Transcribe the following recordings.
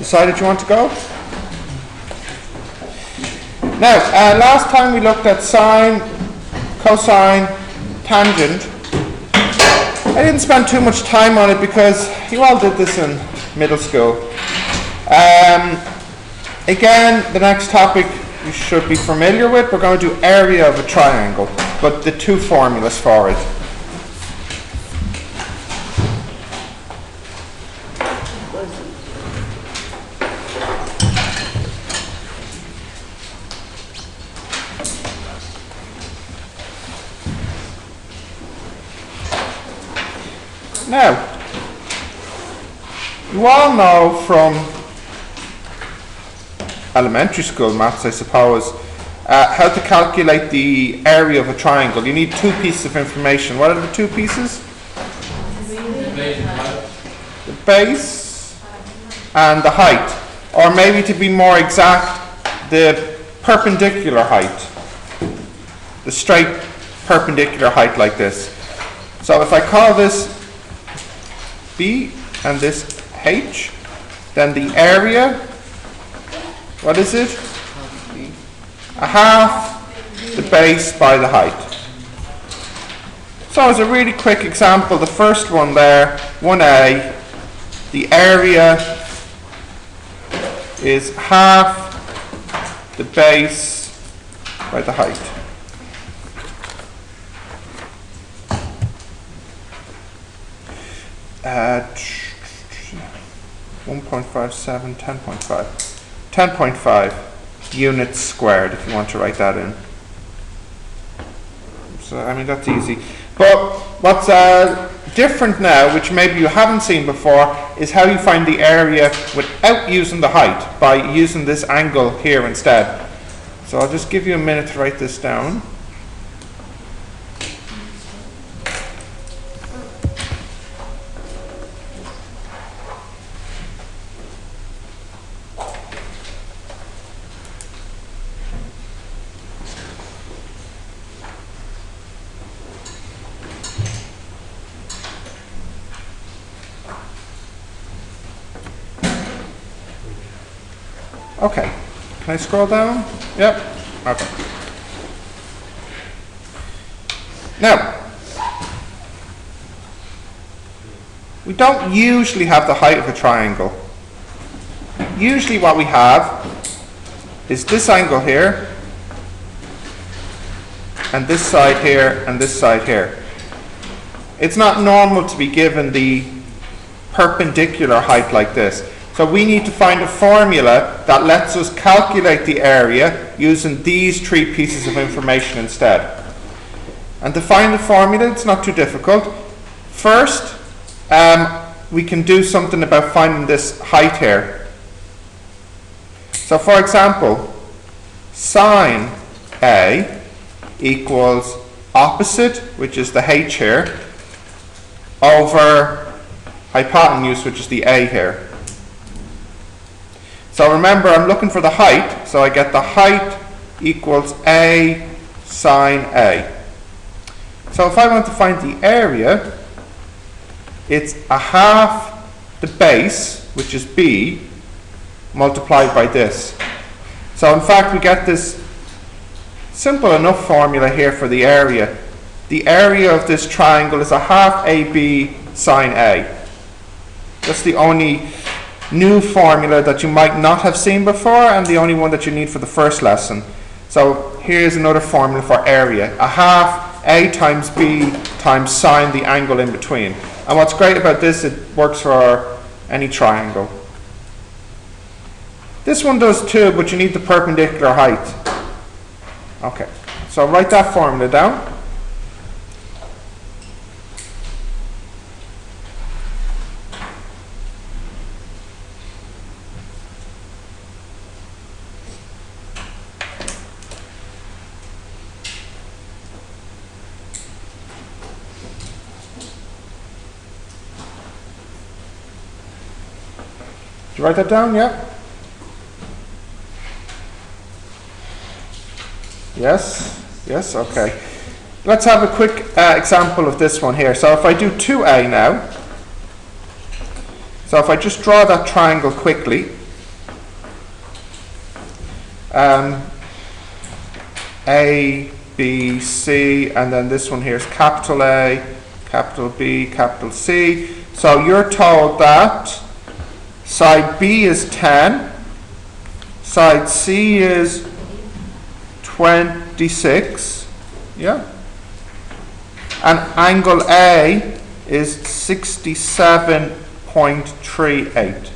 decided you want to go? Now, last time we looked at sine, cosine, tangent. I didn't spend too much time on it because you all did this in middle school. Again, the next topic you should be familiar with. We're going to do area of a triangle, but the two formulas for it. Now, you all know from elementary school maths, I suppose, how to calculate the area of a triangle. You need two pieces of information. What are the two pieces? The base and the height. Or maybe to be more exact, the perpendicular height. The straight perpendicular height like this. So if I call this B and this H, then the area, what is it? A half the base by the height. So as a really quick example, the first one there, 1A, the area is half the base by the height. At 1.57, 10.5 units squared, if you want to write that in. So, I mean, that's easy. But what's different now, which maybe you haven't seen before, is how you find the area without using the height, by using this angle here instead. So I'll just give you a minute to write this down. Okay, can I scroll down? Yep, okay. Now, we don't usually have the height of a triangle. Usually what we have is this angle here, and this side here, and this side here. It's not normal to be given the perpendicular height like this. So we need to find a formula that lets us calculate the area using these three pieces of information instead. And to find the formula, it's not too difficult. First, we can do something about finding this height here. So for example, sine A equals opposite, which is the H here, over hypotenuse, which is the A here. So remember, I'm looking for the height, so I get the height equals A sine A. So if I want to find the area, it's a half the base, which is B, multiplied by this. So in fact, we get this simple enough formula here for the area. The area of this triangle is a half AB sine A. That's the only new formula that you might not have seen before, and the only one that you need for the first lesson. So here's another formula for area. A half A times B times sine the angle in between. And what's great about this, it works for any triangle. This one does too, but you need the perpendicular height. Okay, so write that formula down. Did you write that down? Yeah? Yes? Yes? Okay. Let's have a quick example of this one here. So if I do 2A now, so if I just draw that triangle quickly, A, B, C, and then this one here is capital A, capital B, capital C. So you're told that side B is 10, side C is 26, yeah? And angle A is 67.38.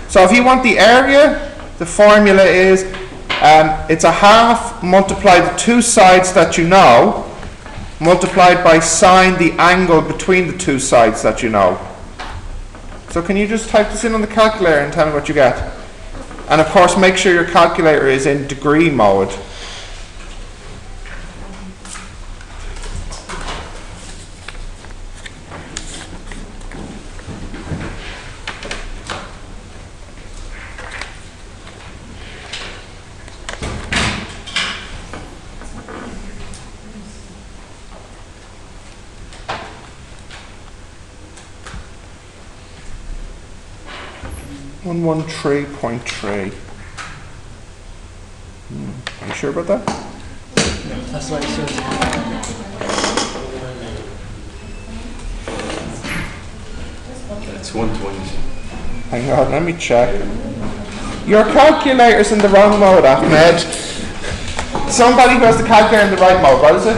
So if you want the area, the formula is it's a half multiplied the two sides that you know, multiplied by sine the angle between the two sides that you know. So can you just type this in on the calculator and tell me what you get? And of course make sure your calculator is in degree mode. One 113.3. Are you sure about that? No, that's what it says. It's 120. Hang on, let me check. Your calculator's in the wrong mode, Ahmed. Somebody who has the calculator in the right mode. What is it?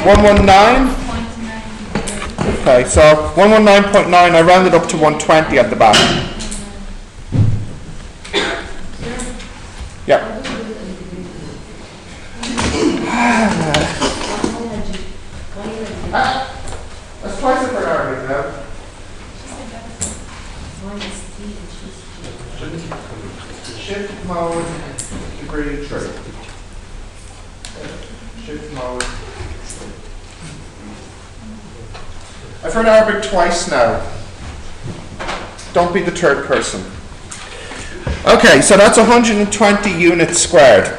119? Okay, so 119.9, I rounded up to 120 at the back. Yeah. That's twice it for Arabic now. Shift mode, degree 3. Shift mode. I've heard Arabic twice now. Don't be the third person. Okay, so that's 120 units squared.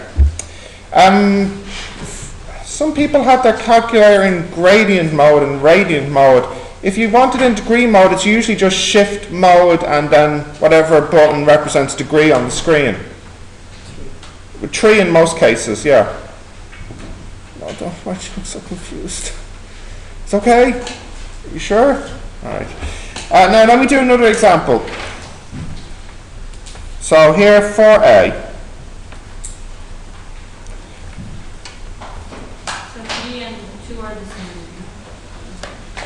Some people have their calculator in gradient mode and radiant mode. If you want it in degree mode, it's usually just shift mode and then whatever button represents degree on the screen. With 3 in most cases, yeah. No, don't, why do you look so confused? It's okay? You sure? Alright. Now let me do another example. So here 4A. So 3 and 2 are the same.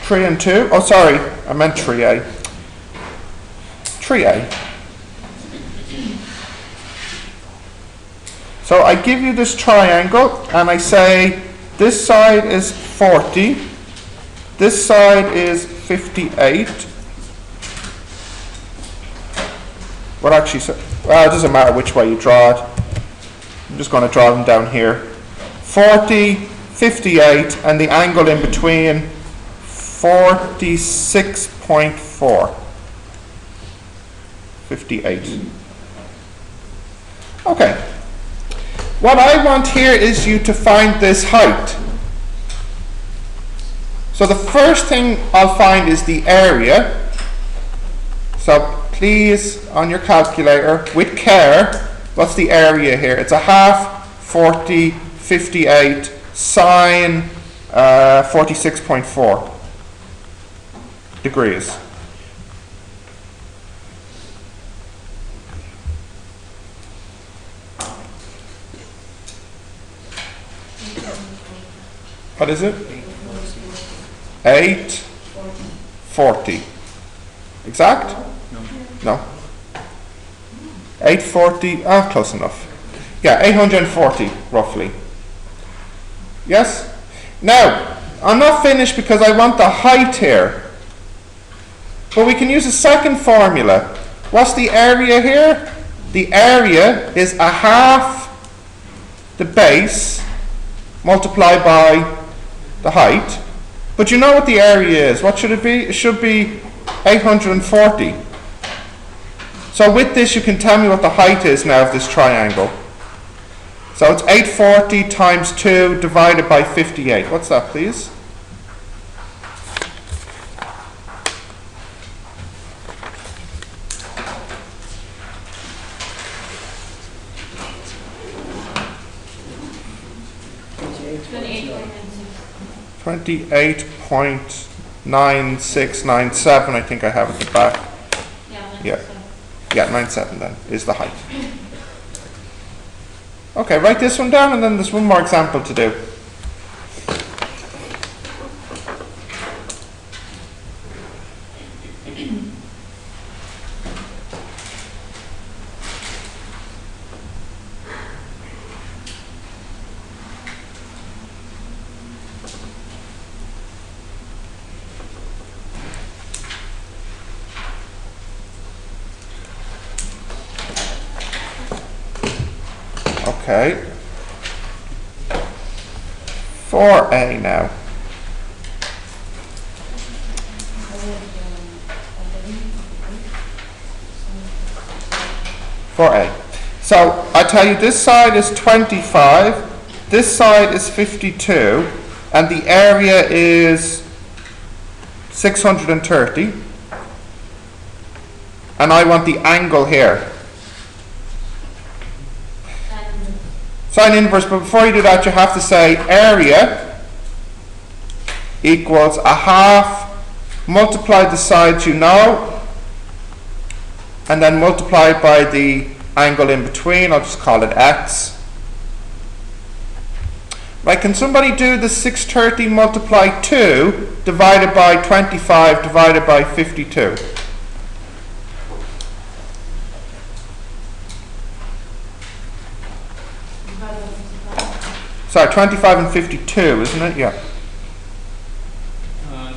3 and 2? Oh, sorry. I meant 3A. 3A. So I give you this triangle and I say this side is 40. This side is 58. Well, actually, well, it doesn't matter which way you draw it. I'm just going to draw them down here. 40, 58, and the angle in between 46.4. 58. Okay. What I want here is you to find this height. So the first thing I'll find is the area. So please, on your calculator, with care, what's the area here? It's a half, 40, 58, sine 46.4 degrees. What is it? 840. Exact? No. 840, close enough. Yeah, 840 roughly. Yes? Now, I'm not finished because I want the height here. But we can use a second formula. What's the area here? The area is a half the base multiplied by the height. But you know what the area is. What should it be? It should be 840. So with this you can tell me what the height is now of this triangle. So it's 840 times 2 divided by 58. What's that, please? 28.9697, I think I have at the back. Yeah. Yeah, 97 then, is the height. Okay, write this one down and then there's one more example to do. Okay. 4A now. So I tell you, this side is 25, this side is 52, and the area is 630. And I want the angle here. Sine inverse, but before you do that, you have to say area equals a half, multiply the sides you know, and then multiply by the angle in between. I'll just call it x. Right, can somebody do the 630 multiply 2 divided by 25 divided by 52? Sorry, 25 and 52, isn't it? Yeah.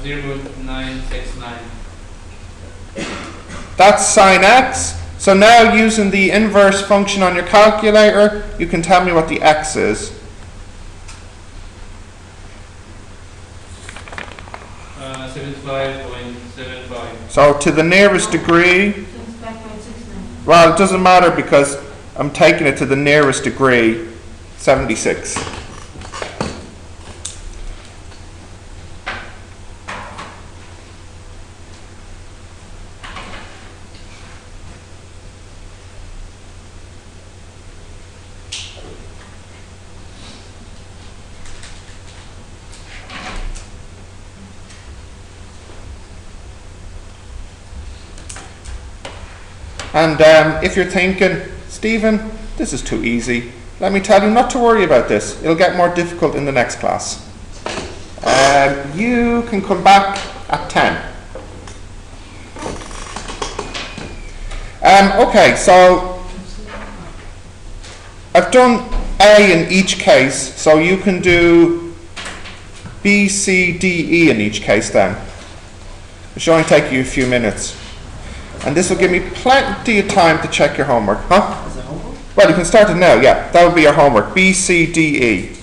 0.969. That's sine x. So now using the inverse function on your calculator, you can tell me what the x is. 75.75. So to the nearest degree, 25.69. well, it doesn't matter because I'm taking it to the nearest degree, 76. And if you're thinking, Stephen, this is too easy, let me tell you not to worry about this. It'll get more difficult in the next class. You can come back at 10. Okay, so I've done A in each case, so you can do B, C, D, E in each case then. It should only take you a few minutes. And this will give me plenty of time to check your homework. Huh? Is it homework? Well, you can start it now, yeah. That would be your homework. B, C, D, E.